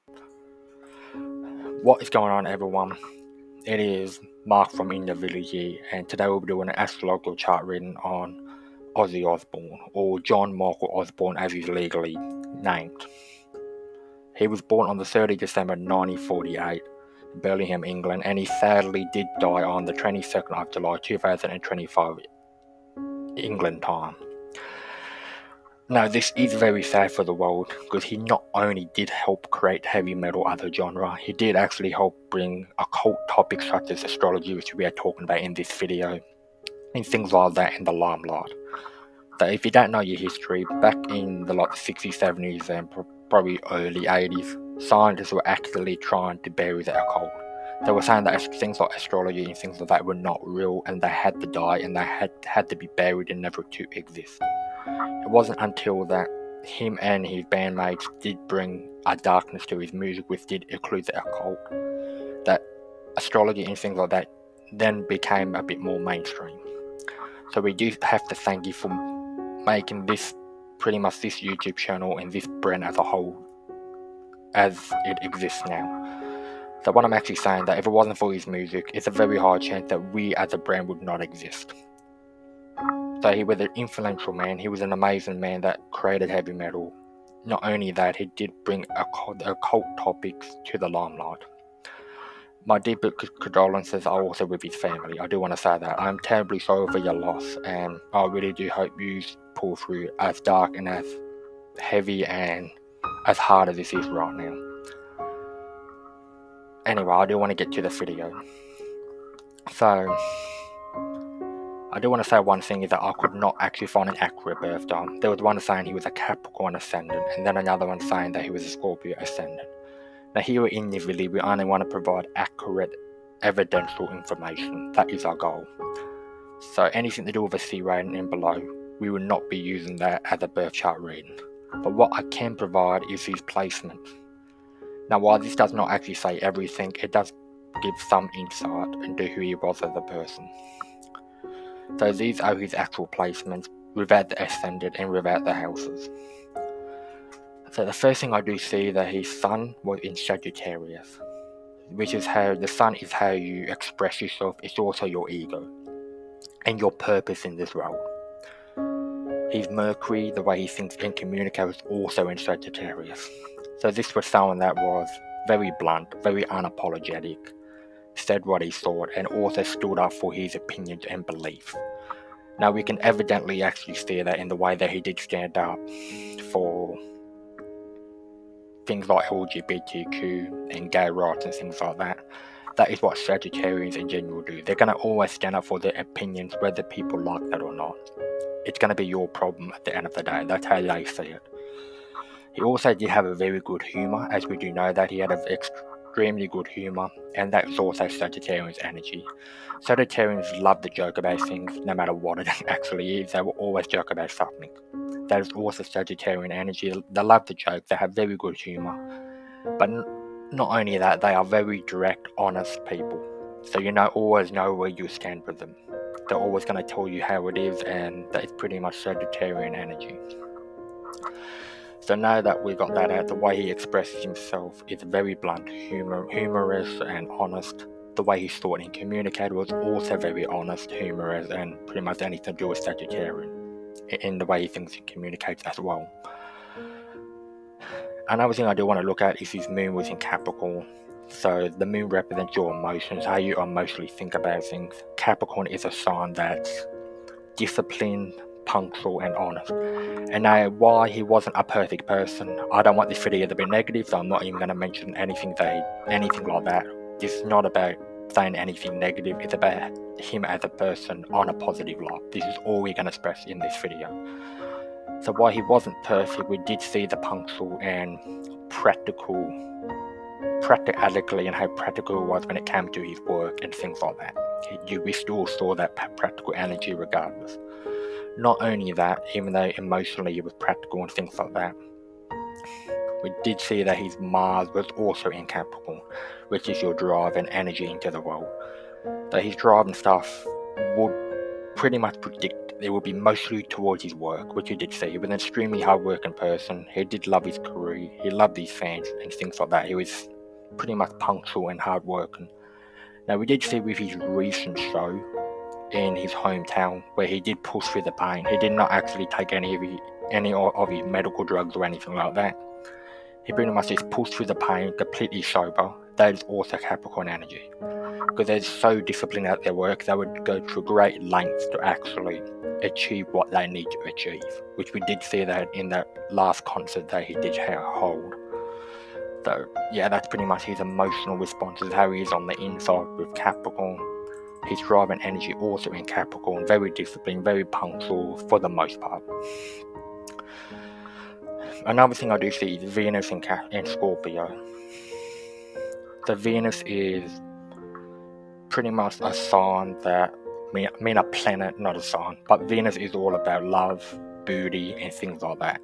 What is going on, everyone? It is Mark from In the Village here, and today we'll be doing an astrological chart reading on Ozzy Osbourne, or John Michael Osbourne as he's legally named. He was born on the 30th December 1948 in Birmingham, England, and he sadly did die on the 22nd of July 2025 England time. Now, this is very sad for the world, because he not only did help create heavy metal as a genre, he did actually help bring occult topics such as astrology, which we are talking about in this video, and things like that in the limelight. So if you don't know your history, back in the 60s, 70s, and probably early 80s, scientists were actively trying to bury the occult. They were saying that things like astrology and things like that were not real, and they had to die, and they had to be buried and never to exist. It wasn't until that him and his bandmates did bring a darkness to his music, which did include the occult, that astrology and things like that then became a bit more mainstream. So we do have to thank you for making this, pretty much this YouTube channel and this brand as a whole as it exists now. So what I'm actually saying, that if it wasn't for his music, it's a very high chance that we as a brand would not exist. So he was an influential man. He was an amazing man that created heavy metal. Not only that, he did bring occult topics to the limelight. My deepest condolences are also with his family. I do want to say that. I'm terribly sorry for your loss, and I really do hope you pull through, as dark and as heavy and as hard as this is right now. Anyway, I do want to get to the video. So, I do want to say one thing is that I could not actually find an accurate birth time. There was one saying he was a Capricorn ascendant, and then another one saying that he was a Scorpio ascendant. Now here in this video, we only want to provide accurate, evidential information. That is our goal. So anything to do with a C rating and below, we will not be using that as a birth chart reading. But what I can provide is his placements. Now while this does not actually say everything, it does give some insight into who he was as a person. So these are his actual placements, without the ascendant and without the houses. So the first thing I do see that his sun was in Sagittarius, which is how the sun is how you express yourself. It's also your ego and your purpose in this world. His Mercury, the way he thinks and communicates, was also in Sagittarius. So this was someone that was very blunt, very unapologetic, said what he thought, and also stood up for his opinions and beliefs. Now we can evidently actually see that in the way that he did stand up for things like LGBTQ and gay rights and things like that. That is what Sagittarians in general do. They're going to always stand up for their opinions, whether people like that or not. It's going to be your problem at the end of the day. That's how they see it. He also did have a very good humour, as we do know that he had an extremely good humour, and that's also Sagittarian's energy. Sagittarians love to joke about things, no matter what it actually is. They will always joke about something. That is also Sagittarian energy. They love to joke. They have very good humour. But not only that, they are very direct, honest people. So always know where you stand with them. They're always going to tell you how it is, and that is pretty much Sagittarian energy. So now that we got that out, the way he expresses himself is very blunt, humorous and honest. The way he thought and communicated was also very honest, humorous, and pretty much anything to do with Sagittarian in the way he thinks and communicates as well. Another thing I do want to look at is his moon was in Capricorn. So the moon represents your emotions, how you emotionally think about things. Capricorn is a sign that's disciplined, punctual and honest. And now, why he wasn't a perfect person, I don't want this video to be negative, so I'm not even going to mention anything like that. This is not about saying anything negative, it's about him as a person on a positive light. This is all we're going to express in this video. So while he wasn't perfect, we did see the punctual and practicality and how practical it was when it came to his work and things like that. We still saw that practical energy regardless. Not only that, even though emotionally he was practical and things like that, we did see that his Mars was also in Capricorn, which is your drive and energy into the world. So his drive and stuff would pretty much predict it would be mostly towards his work, which you did see. He was an extremely hard-working person. He did love his career. He loved his fans and things like that. He was pretty much punctual and hard-working. Now, we did see with his recent show in his hometown where he did push through the pain. He did not actually take any of his medical drugs or anything like that. He pretty much just pushed through the pain completely sober. That is also Capricorn energy. Because they're so disciplined at their work, they would go to great lengths to actually achieve what they need to achieve, which we did see that in that last concert that he did hold. So yeah, that's pretty much his emotional responses, how he is on the inside with Capricorn. His drive and energy also in Capricorn, very disciplined, very punctual for the most part. Another thing I do see is Venus in Scorpio. So Venus is pretty much a sign that, I mean a planet, not a sign, but Venus is all about love, beauty, and things like that.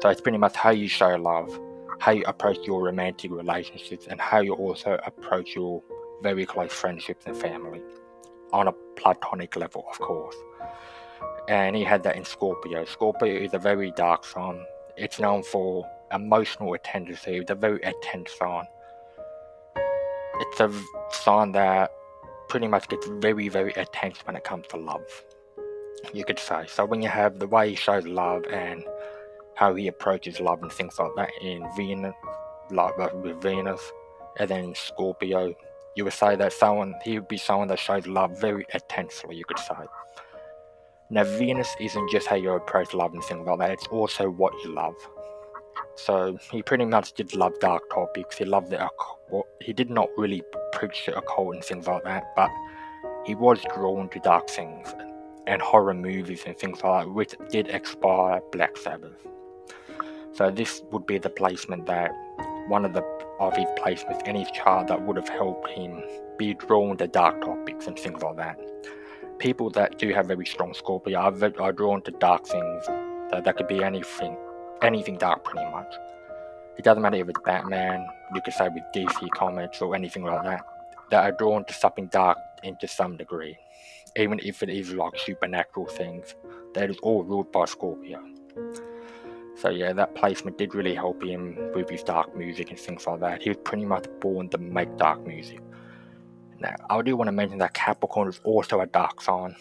So it's pretty much how you show love, how you approach your romantic relationships, and how you also approach your very close friendships and family, on a platonic level, of course. And he had that in Scorpio. Scorpio is a very dark sign. It's known for emotional tendency. It's a very intense sign. It's a sign that pretty much gets very, very intense when it comes to love, you could say. So when you have the way he shows love and how he approaches love and things like that in Venus, like with Venus, and then Scorpio, you would say that he would be someone that shows love very intensely, you could say. Now Venus isn't just how you approach love and things like that, it's also what you love. So he pretty much did love dark topics. He loved the occult. He did not really preach the occult and things like that, but he was drawn to dark things and horror movies and things like that, which did inspire Black Sabbath. So this would be the placement that one of his placements in his chart that would have helped him be drawn to dark topics and things like that. People that do have very strong Scorpio are drawn to dark things. So that could be anything dark pretty much. It doesn't matter if it's Batman, you could say with DC Comics or anything like that. They are drawn to something dark into some degree. Even if it is like supernatural things, that is all ruled by Scorpio. So yeah, that placement did really help him with his dark music and things like that. He was pretty much born to make dark music. Now, I do want to mention that Capricorn is also a dark sign,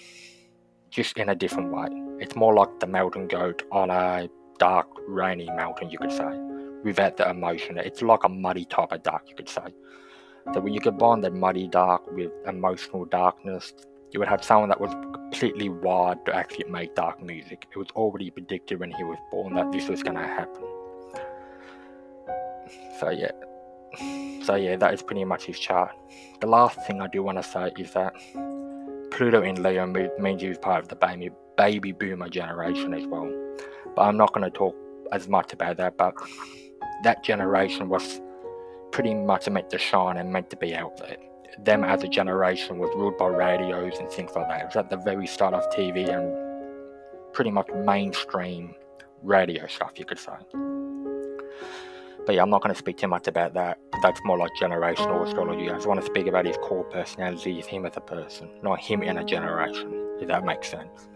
just in a different way. It's more like the mountain goat on a dark, rainy mountain, you could say, without the emotion. It's like a muddy type of dark, you could say. So when you combine the muddy dark with emotional darkness, you would have someone that was completely wired to actually make dark music. It was already predicted when he was born that this was going to happen. So yeah, that is pretty much his chart. The last thing I do want to say is that Pluto in Leo means he was part of the baby boomer generation as well. But I'm not going to talk as much about that, but that generation was pretty much meant to shine and meant to be out there. Them as a generation was ruled by radios and things like that. It was at the very start of TV and pretty much mainstream radio stuff, you could say. But yeah, I'm not going to speak too much about that. That's more like generational astrology. I just want to speak about his core personality, him as a person, not him in a generation, if that makes sense.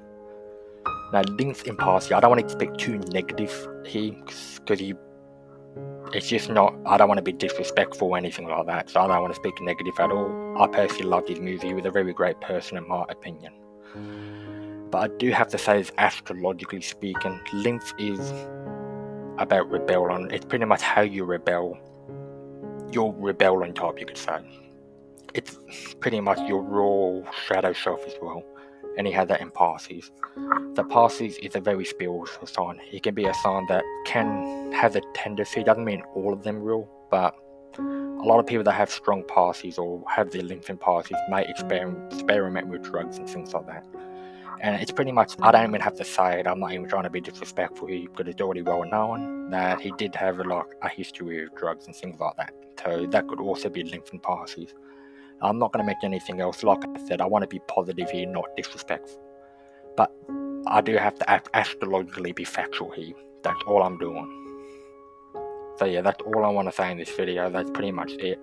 Now, links in Parsi, I don't want to speak too negative here, because it's just not, I don't want to be disrespectful or anything like that, so I don't want to speak negative at all. I personally loved his music. He was a very great person in my opinion. But I do have to say, astrologically speaking, lymph is about rebellion. It's pretty much how you rebel. Your rebellion type, you could say. It's pretty much your raw shadow self as well. And he had that in Parsis. The Parsis is a very spiritual sign. It can be a sign that has a tendency, doesn't mean all of them will, but a lot of people that have strong Parsis or have their lymph in Parsis may experiment with drugs and things like that. And it's pretty much, I don't even have to say it, I'm not even trying to be disrespectful here, because it's already well known that he did have a history of drugs and things like that. So that could also be lymph and Parsis. I'm not going to mention anything else. Like I said, I want to be positive here, not disrespectful. But I do have to astrologically be factual here. That's all I'm doing. So yeah, that's all I want to say in this video. That's pretty much it.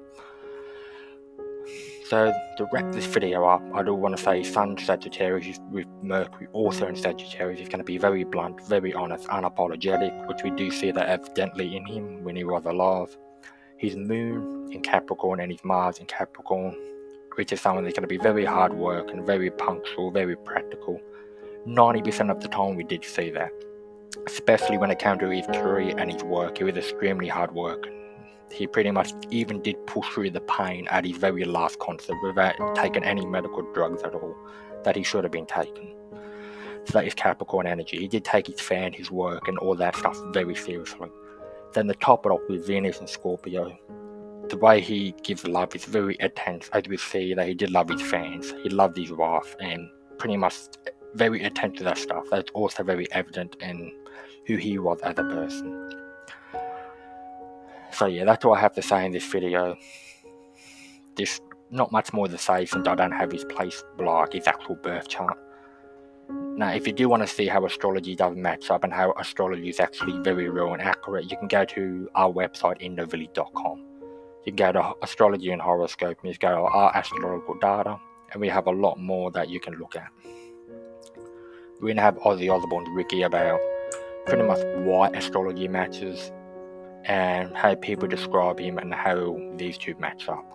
So to wrap this video up, I do want to say Sun Sagittarius with Mercury also in Sagittarius is going to be very blunt, very honest, unapologetic, which we do see that evidently in him when he was alive. His Moon in Capricorn and his Mars in Capricorn, which is someone that's going to be very hard work and very punctual, very practical. 90% of the time we did see that, especially when it came to his career and his work. He was extremely hard work. He pretty much even did push through the pain at his very last concert without taking any medical drugs at all that he should have been taking. So that is Capricorn energy. He did take his fan, his work, and all that stuff very seriously. Then to top it off with Venus and Scorpio, the way he gives love is very intense, as we see that he did love his fans, he loved his wife, and pretty much very attentive to that stuff. That's also very evident in who he was as a person. So yeah, that's all I have to say in this video. There's not much more to say since I don't have his place like his actual birth chart. Now, if you do want to see how astrology does match up and how astrology is actually very real and accurate, you can go to our website, indovili.com. You can go to astrology and horoscope, and you can go to our astrological data, and we have a lot more that you can look at. We're going to have Ozzy Osbourne's wiki about pretty much why astrology matches and how people describe him and how these two match up.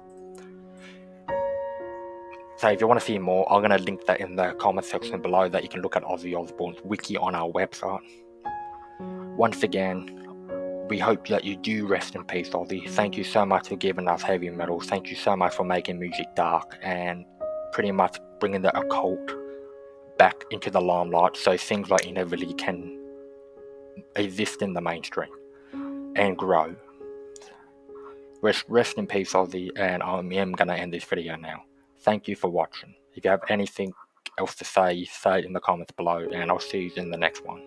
So if you want to see more, I'm going to link that in the comment section below, that you can look at Ozzy Osbourne's wiki on our website. Once again, we hope that you do rest in peace, Ozzy. Thank you so much for giving us heavy metal. Thank you so much for making music dark and pretty much bringing the occult back into the limelight so things like innovativity can exist in the mainstream and grow. Rest in peace, Ozzy, and I am going to end this video now. Thank you for watching. If you have anything else to say, say it in the comments below, and I'll see you in the next one.